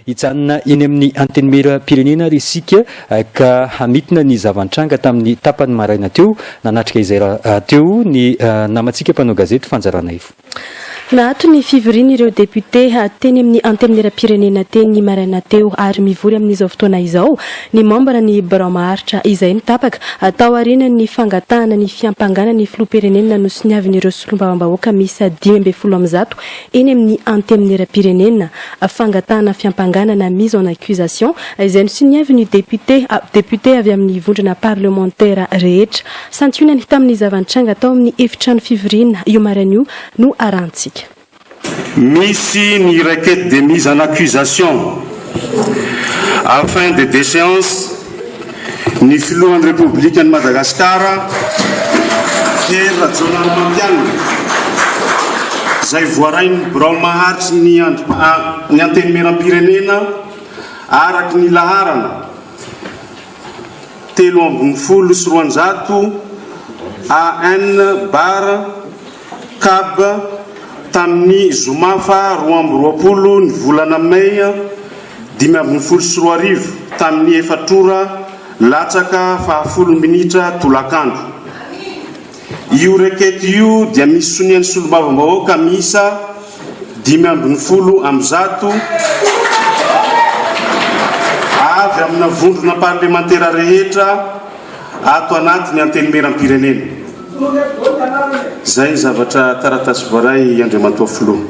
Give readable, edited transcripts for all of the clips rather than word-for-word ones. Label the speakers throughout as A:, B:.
A: hijanona eny amin'ny antenimera pirenena ary isika ka hamitina ny zavantranga tamin'ny tapany maraina teo nanatrika izay raha teo ny namantsika mpanao gazety fanjarana ivo.
B: Nahato ny fivoriana ireo député teny amin'ny antenimera-pirenena teny ny maraina teo ary mivory amin'izao fotoana izao ny membra ny barao maharitra izay nitapaka atao aoriana ny fangatahana ny fiampangana ny filoha-pirenena no siniavin'ireo solombavam-bahoaka misy 10 eny amin'ny antenimera-pirenena fangatahana fiampanganana mise en accusation izay no siniavin'ny député avy amin'ny vondrona parlementaire rehetra santionany hita amin'ny zavantranga atao amin'ny efitrano fivoriana io maraina io no arantsika.
C: Misy une requête de mise en accusation afin de déchéance ni filohan'ny République de Madagascar Pierre Jonal Mampianina zay voarainy birao maharitsy ny antenimera-pirenena araky ny laharana 370 AN bar CAB tamin'ny zoma fa 2020 ny volana May 2024 tamin'ny efatrora latsaka fahafolo minitra tolakandro. Io requête io dia misy sonian'ny solombavam-bahoaka miisa 20 amzato avy amina vondrona parlementaire rehetra ato anatin'ny antenimera-pirenena. Zay zavatra taratasy voaray Andriamatoa Filoha.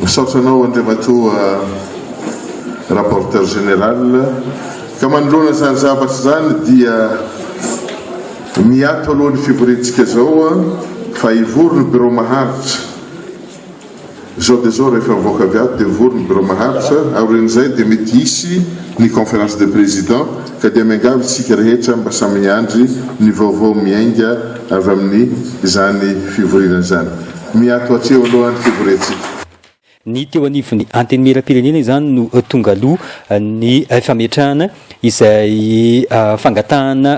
D: Misaotranao Andriamatoa rapporteur général ka manoloana zany zavatra zany dia miato alohan'ny fivoriantsika zao fa ivorony bureau maharitra zao de zao rehefa mivoaka avy ato de ivorony bureau maharitra aorian'izay de mety hisy ny conférence de président ka dia miangavy tsika rehetra mba samy andry ny vaovao miainga avy amin'ny zany fivoriana zany miato atreo alohan'ny fivoriantsika.
A: Ny teo anivon'ny antenimera-pirenena zany no tonga aloha ny fametrahana izay fangatahana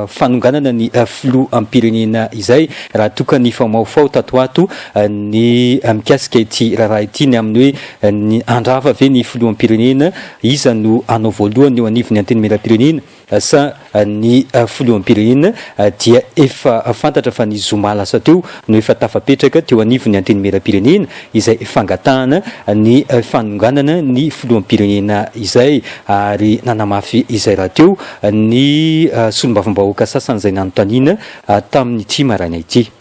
A: fanonganana ny filoha amin'ny pirenena izay raha tokany famaofao tato ato ny mikasika ity raha ity ny amin'ny hoe ny andrava ve ny filoha amin'ny pirenena iza no anao voalohany eo anivon'ny antenimera-pirenena sa ny filoha amin'ny pirenena dia efa fantatra fa ny zoma lasa teo no efa tafapetraka teo anivon'ny antenimera-pirenena izay fangatahana ny fanonganana ny filoha amin'ny pirenena izay ary nanamafy izay raha teo ny solombavam-bahoaka sasany izay nanontaniana tamin'ny ity maraina ity.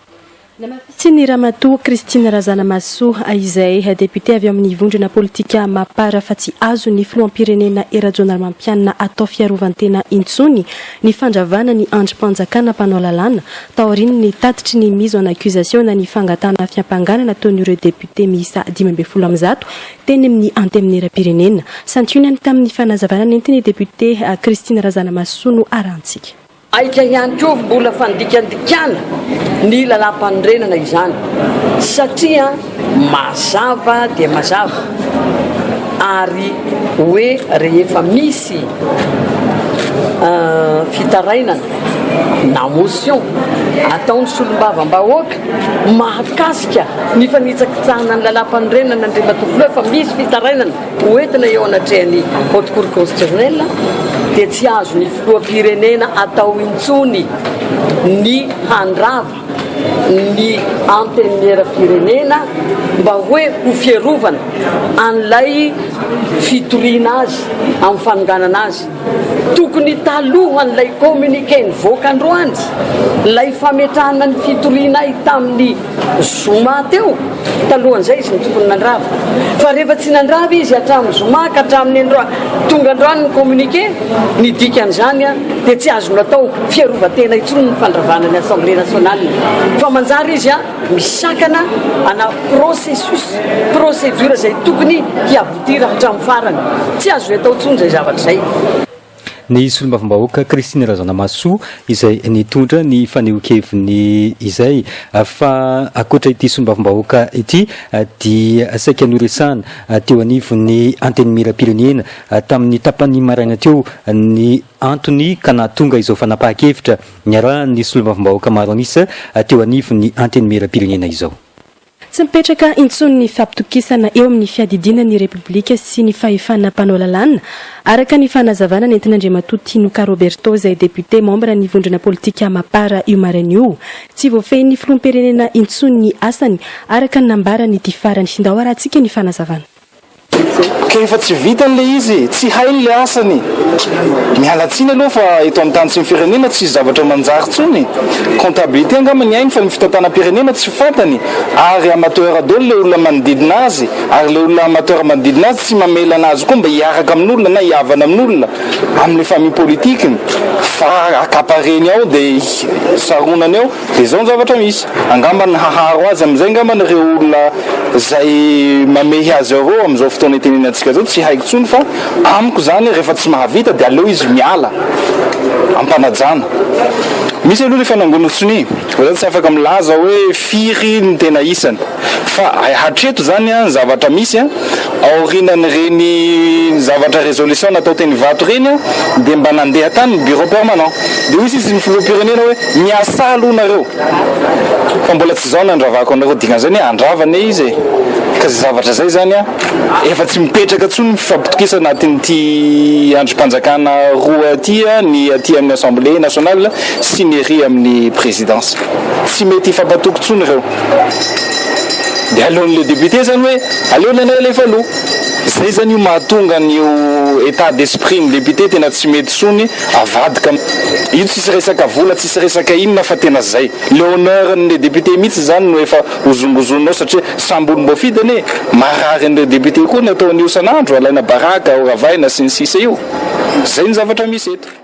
B: Namafisy ny ramatoa Christine Razanamasoa izay député avy amin'ny vondrona politika mapara fa tsy azo ny filoham-pirenena era Jonal Mampianina atao fiarovantena intsony ny fandravana ny andrim-panjakana mpanao lalàna taoriany ny tatitry ny mise en accusation na ny fangatahana fiampanganana ataon'ireo député miisa 10 teny amin'ny antenimera-pirenena santionany tamin'ny fanazavana nentiny député Christine Razanamasoa no arantsika.
E: Aika ihany koa mbola fandikandikana ny lalam-panorenana izany satria mazava dia mazava ary hoe rehefa misy fitarainana na motion ataon'ny solombavam-bahoaka mahakasika ny fanitsakitsahana ny lalam-panorenana Andriamatoa Filoha fa misy fitarainana hoentina eo anatrehan'ny haute cour constitutionnelle dia tsy azo ny filoham-pirenena atao intsony ny handrava ny antenimera-pirenena mba hoe ho fiarovana an'ilay fitoriana azy amin'ny fanonganana azy. Tokony taloha an'ilay communiqué nivoaka androany lay fametrahana ny fitoriana tamin'ny zoma teo talohan'izay izy ny tokony nandrava fa rehefa tsy nandrava izy hatramin'ny zoma ka hatramin'ny androany tonga androany ny communiqué ny dikan'izany dia tsy azo natao fiarovatena intsony ny fandravana ny Assemblée nationale fa manjary izy misakana ana procédure zay tokony hiabotira hatramin'ny farany tsy azo atao intsony zay zavatra zay.
A: Ny solombavam-bahoaka Christine Razanamasoa izay nitondra ny fanehoan-keviny izay fa akoatra ity solombavam-bahoaka ity dia saika noresana teo anivon'ny antenimera-pirenena tamin'ny tapany maraina teo ny antony ka nahatonga izao fanapahan-kevitra niarahan'ny solombavam-bahoaka maro anisa teo anivon'ny antenimera-pirenena izao.
B: tsy mipetraka intsony ny fampitokisana eo amin'ny fiadidina ny repoblika sy ny fahefana mpanao lalàna araka ny fanazavana nentin'Andriamatoa Tinuka Roberto izay député membre ny vondrona politika mapara io maran'io tsy voafehin'ny filoham-pirenena intsony ny asany araka ny nambara ny difarany Sindao rahantsika ny fanazavana.
F: Kefa tsy vitany le izy, tsy hainy le asany. Mialatsiny aloha fa eto amin'ny tany tsy firenena tsy zavatra manjary tsony. Comptabilité angamba ny ainy fa ny fitantanam-pirenena tsy fantany. Ary amateur daholo le olona manodidina azy, ary le olona amateur manodidina azy tsy mamela anazy koa mba hiaraka amin'olona na hiavana amin'olona amin'ny famille politique. Fa akapareny ao dia saronany ao dia izao ny zavatra misy. Angamba ny haharo azy amin'izay angamba ny ireo olona izay mamehy azy avao amin'izao fotoana itenenantsika zao tsy haiko tsony fa amiko zany rehefa tsy mahavita dia aleo izy miala ampanajana. Misy aloha rehefa nangonotsony ohatrany tsy afaka milaza hoe firy ny tena isany fa hatreto zany ny zavatra misy aorinan'ireny zavatra résolution natao teny vato reny dia mba nandeha tany ny bureau permanent dia hoy izy ny filoham-pirenena hoe miasa aloha nareo fa mbola tsy zao nandravako anareo dikan'izany hoe andravane izy ka zay zavatra zay zany efa tsy mipetraka tsony ny fampitokisana anatin'ity androm-panjakana roa aty ny aty amin'ny assemblée nationale sy ny ery amin'ny présidence tsy mety hifampatoky tsony ireo dia aleon'le député zany hoe aleony anay alefa aloha zay zany io mahatonga n'io état d'esprit ny député tena tsy mety tsony avadika io tsisy resaka vola tsisy resaka inona fa tena zay le honneur ny député mihitsy zany no efa ozongozonao satria samby olo mbo fidany marary an'le député koa ny ataon'io san'andro alaina baraka oravaina sy ny sisa io zay ny zavatra misy eto.